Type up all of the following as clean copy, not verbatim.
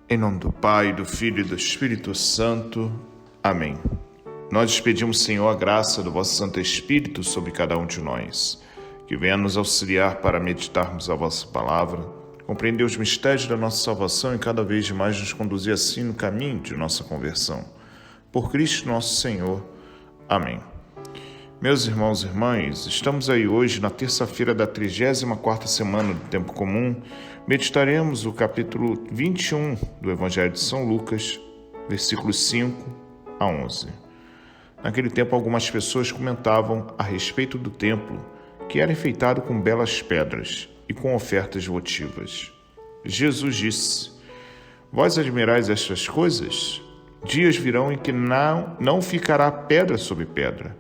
Em nome do Pai, do Filho e do Espírito Santo. Amém. Nós te pedimos, Senhor, a graça do vosso Santo Espírito sobre cada um de nós, que venha nos auxiliar para meditarmos a vossa palavra, compreender os mistérios da nossa salvação e cada vez mais nos conduzir assim no caminho de nossa conversão. Por Cristo nosso Senhor. Amém. Meus irmãos e irmãs, estamos aí hoje na terça-feira da 34ª semana do Tempo Comum. Meditaremos o capítulo 21 do Evangelho de São Lucas, versículos 5 a 11. Naquele tempo, algumas pessoas comentavam a respeito do templo, que era enfeitado com belas pedras e com ofertas votivas. Jesus disse: Vós admirais estas coisas? Dias virão em que não ficará pedra sobre pedra,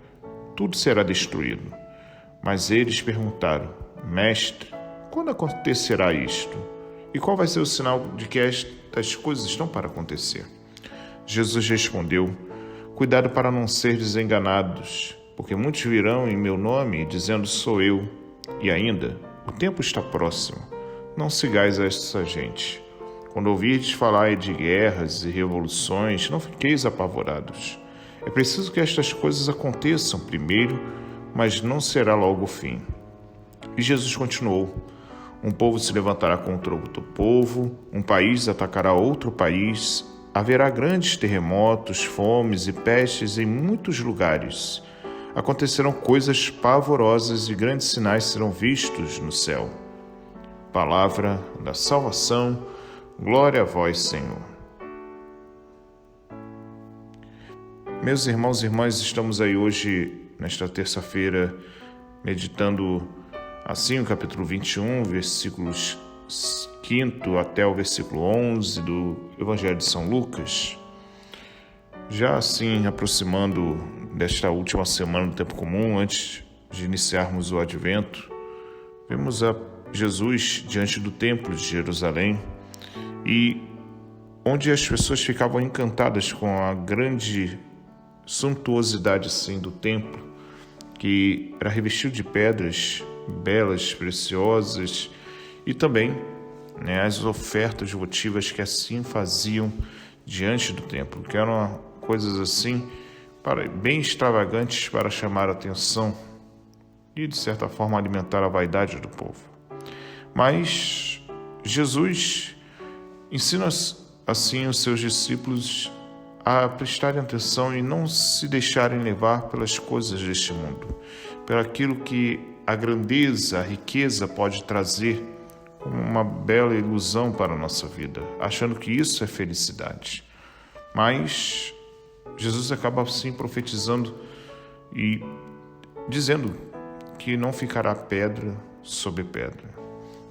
tudo será destruído. Mas eles perguntaram: Mestre, quando acontecerá isto? E qual vai ser o sinal de que estas coisas estão para acontecer? Jesus respondeu: Cuidado para não seres enganados, porque muitos virão em meu nome dizendo: Sou eu. E ainda, o tempo está próximo. Não sigais a essa gente. Quando ouvirdes falar de guerras e revoluções, não fiqueis apavorados. É preciso que estas coisas aconteçam primeiro, mas não será logo o fim. E Jesus continuou: Um povo se levantará contra outro povo, um país atacará outro país, haverá grandes terremotos, fomes e pestes em muitos lugares. Acontecerão coisas pavorosas e grandes sinais serão vistos no céu. Palavra da salvação, glória a vós, Senhor. Meus irmãos e irmãs, estamos aí hoje, nesta terça-feira, meditando assim o capítulo 21, versículos 5 até o versículo 11 do Evangelho de São Lucas. Já assim, aproximando desta última semana do Tempo Comum, antes de iniciarmos o Advento, vemos a Jesus diante do Templo de Jerusalém, e onde as pessoas ficavam encantadas com a grande suntuosidade assim, do templo, que era revestido de pedras belas, preciosas, e também as ofertas votivas que assim faziam diante do templo, que eram coisas assim bem extravagantes para chamar a atenção e, de certa forma, alimentar a vaidade do povo. Mas Jesus ensina assim os seus discípulos a prestarem atenção e não se deixarem levar pelas coisas deste mundo, pelo aquilo que a grandeza, a riqueza pode trazer como uma bela ilusão para a nossa vida, achando que isso é felicidade. Mas Jesus acaba assim profetizando e dizendo que não ficará pedra sobre pedra,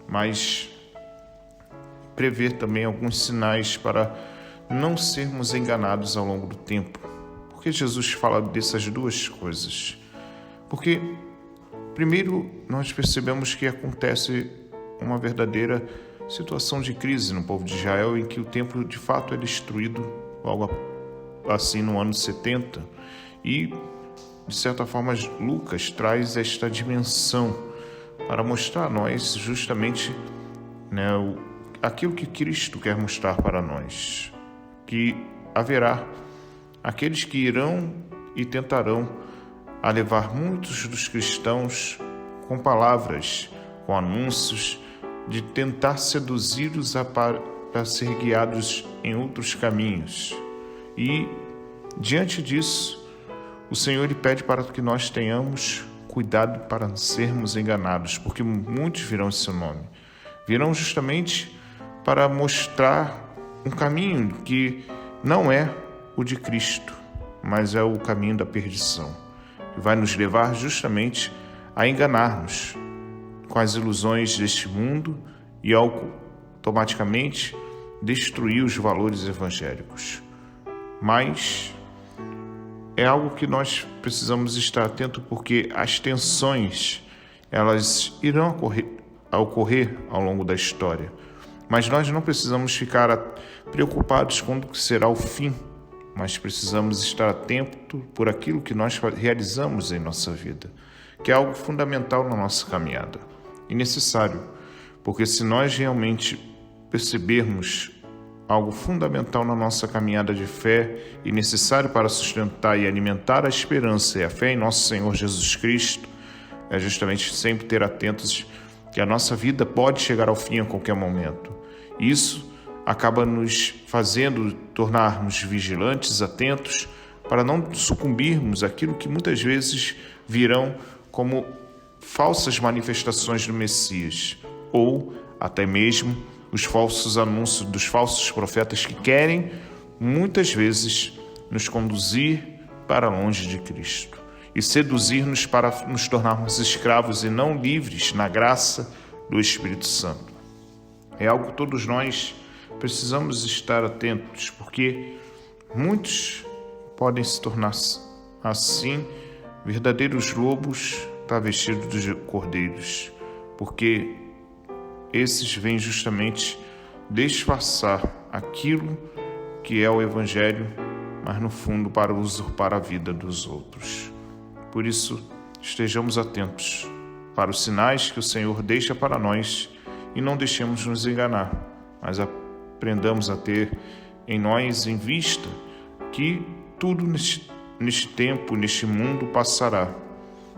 mas prever também alguns sinais para não sermos enganados ao longo do tempo. Por que Jesus fala dessas duas coisas? Porque, primeiro, nós percebemos que acontece uma verdadeira situação de crise no povo de Israel, em que o templo de fato é destruído logo assim no ano 70. E, de certa forma, Lucas traz esta dimensão para mostrar a nós justamente aquilo que Cristo quer mostrar para nós, que haverá aqueles que irão e tentarão a levar muitos dos cristãos com palavras, com anúncios, de tentar seduzi-los para ser guiados em outros caminhos. E, diante disso, o Senhor lhe pede para que nós tenhamos cuidado para não sermos enganados, porque muitos virão em seu nome. Virão justamente para mostrar um caminho que não é o de Cristo, mas é o caminho da perdição, que vai nos levar justamente a enganar-nos com as ilusões deste mundo e automaticamente destruir os valores evangélicos. Mas é algo que nós precisamos estar atento, porque as tensões elas irão ocorrer ao longo da história. Mas nós não precisamos ficar preocupados com o que será o fim, mas precisamos estar atentos por aquilo que nós realizamos em nossa vida, que é algo fundamental na nossa caminhada e necessário, porque se nós realmente percebermos algo fundamental na nossa caminhada de fé e necessário para sustentar e alimentar a esperança e a fé em nosso Senhor Jesus Cristo, é justamente sempre ter atentos que a nossa vida pode chegar ao fim a qualquer momento. Isso acaba nos fazendo tornarmos vigilantes, atentos, para não sucumbirmos àquilo que muitas vezes virão como falsas manifestações do Messias, ou até mesmo os falsos anúncios dos falsos profetas que querem, muitas vezes, nos conduzir para longe de Cristo e seduzir-nos para nos tornarmos escravos e não livres na graça do Espírito Santo. É algo que todos nós precisamos estar atentos, porque muitos podem se tornar assim verdadeiros lobos travestidos de cordeiros, porque esses vêm justamente disfarçar aquilo que é o Evangelho, mas no fundo para usurpar a vida dos outros. Por isso, estejamos atentos para os sinais que o Senhor deixa para nós e não deixemos nos enganar, mas aprendamos a ter em nós em vista que tudo neste tempo, neste mundo passará,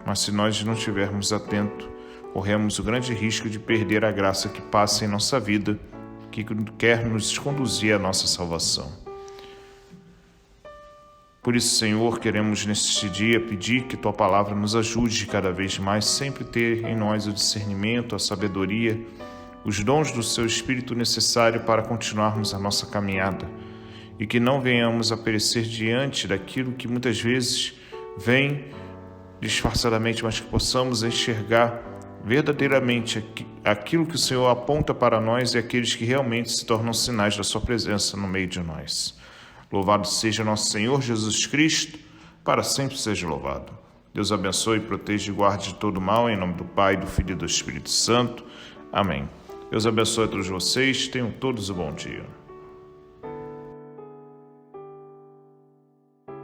mas se nós não estivermos atentos, corremos o grande risco de perder a graça que passa em nossa vida, que quer nos conduzir à nossa salvação. Por isso, Senhor, queremos neste dia pedir que Tua Palavra nos ajude cada vez mais, sempre ter em nós o discernimento, a sabedoria, os dons do Seu Espírito necessário para continuarmos a nossa caminhada e que não venhamos a perecer diante daquilo que muitas vezes vem disfarçadamente, mas que possamos enxergar verdadeiramente aquilo que o Senhor aponta para nós e aqueles que realmente se tornam sinais da Sua presença no meio de nós. Louvado seja nosso Senhor Jesus Cristo, para sempre seja louvado. Deus abençoe, proteja e guarde de todo mal, em nome do Pai, do Filho e do Espírito Santo. Amém. Deus abençoe a todos vocês, tenham todos um bom dia.